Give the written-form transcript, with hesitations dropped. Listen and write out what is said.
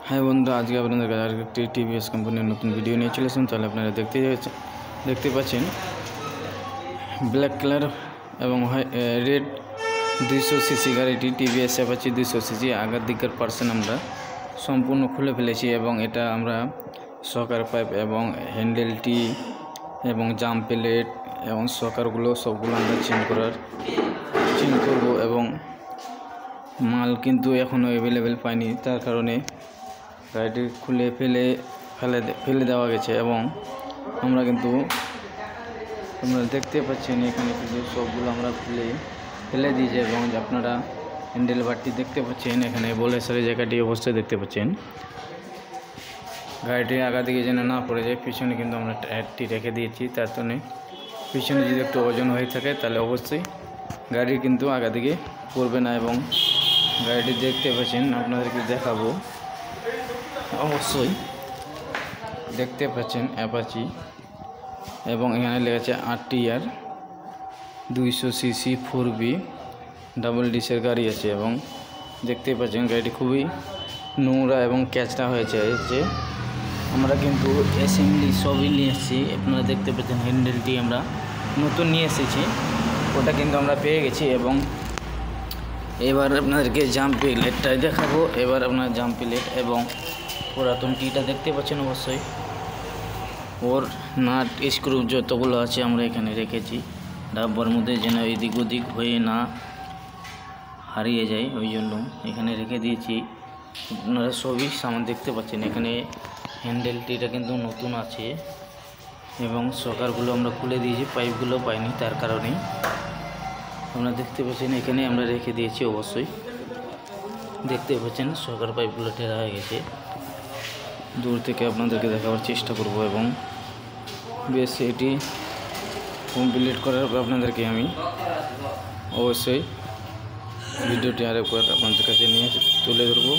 হ্যাঁ বন্ধু, আজকে আপনাদের কাছে আরেকটি টিভিএস কোম্পানির নতুন ভিডিও নিয়ে চলে আসুন। তাহলে আপনারা দেখতে পাচ্ছেন ব্ল্যাক কালার এবং রেড 200 সিসি গাড়িটি টিভিএস অ্যাপাচি 200 সিসি। আগের দিকের পার্সেন্ট আমরা সম্পূর্ণ খুলে ফেলেছি এবং এটা আমরা সকার পাইপ এবং হ্যান্ডেলটি এবং জাম্প প্লেট এবং সকারগুলো সবগুলো আমরা চেঞ্জ করব এবং মাল কিন্তু এখনও অ্যাভেলেবেল পাইনি, তার কারণে গাড়িটি খুলে ফেলে দেওয়া গেছে এবং আমরা কিন্তু আপনারা দেখতে পাচ্ছেন এখানে কিন্তু সবগুলো আমরা ফেলে দিয়েছি এবং আপনারা হ্যান্ডেল বারটি দেখতে পাচ্ছেন, এখানে বলেসারি জায়গাটি অবশ্যই দেখতে পাচ্ছেন। গাড়িটি আগা দিকে যেন না পড়ে যায়, পিছনে কিন্তু আমরা টায়ারটি রেখে দিয়েছি, তার জন্য পিছনে যদি একটু ওজন হয়ে থাকে তাহলে অবশ্যই গাড়ি কিন্তু আগা দিকে পড়বে না। এবং গাড়িটি দেখতে পাচ্ছেন, আপনাদেরকে দেখাবো, অবশ্যই দেখতে পাচ্ছেন অ্যাপাচি এবং এখানে লেখা আছে RTR 200 সিসি 4B ডাবল ডিসের গাড়ি আছে এবং দেখতে পাচ্ছেন গাড়িটি খুবই নোংরা এবং ক্যাচটা হয়েছে। যে আমরা কিন্তু অ্যাসেম্বলি সবই নিয়ে এসেছি, আপনারা দেখতে পাচ্ছেন হ্যান্ডেলটি আমরা নতুন নিয়ে এসেছি, ওটা কিন্তু আমরা পেয়ে গেছি এবং এবার আপনাদেরকে জাম্প প্লেটটাই দেখাবো। এবার আপনার জাম্প প্লেট এবং পুরাতন টিটা দেখতে পাচ্ছেন, অবশ্যই ওর নাট স্ক্রু যতগুলো আছে আমরা এখানে রেখেছি ডাব্বার মধ্যে, যেন এদিক ওদিক হয়ে না হারিয়ে যায়, ওই জন্য এখানে রেখে দিয়েছি। আপনারা সবই সামান দেখতে পাচ্ছেন, এখানে হ্যান্ডেলটিটা কিন্তু নতুন আছে এবং সকারগুলো আমরা খুলে দিয়েছি, পাইপগুলো পাইনি, তার কারণেই আপনারা দেখতে পাচ্ছেন এখানে আমরা রেখে দিয়েছি। অবশ্যই দেখতে পাচ্ছেন সকার পাইপগুলো টেরা হয়ে গেছে, দূর থেকে আপনাদেরকে দেখাবার চেষ্টা করব এবং বেশ এটি কমপ্লিট করার পর আপনাদেরকে আমি অবশ্যই ভিডিওটি আরেকবার আপনাদের কাছে নিয়ে তুলে ধরবো।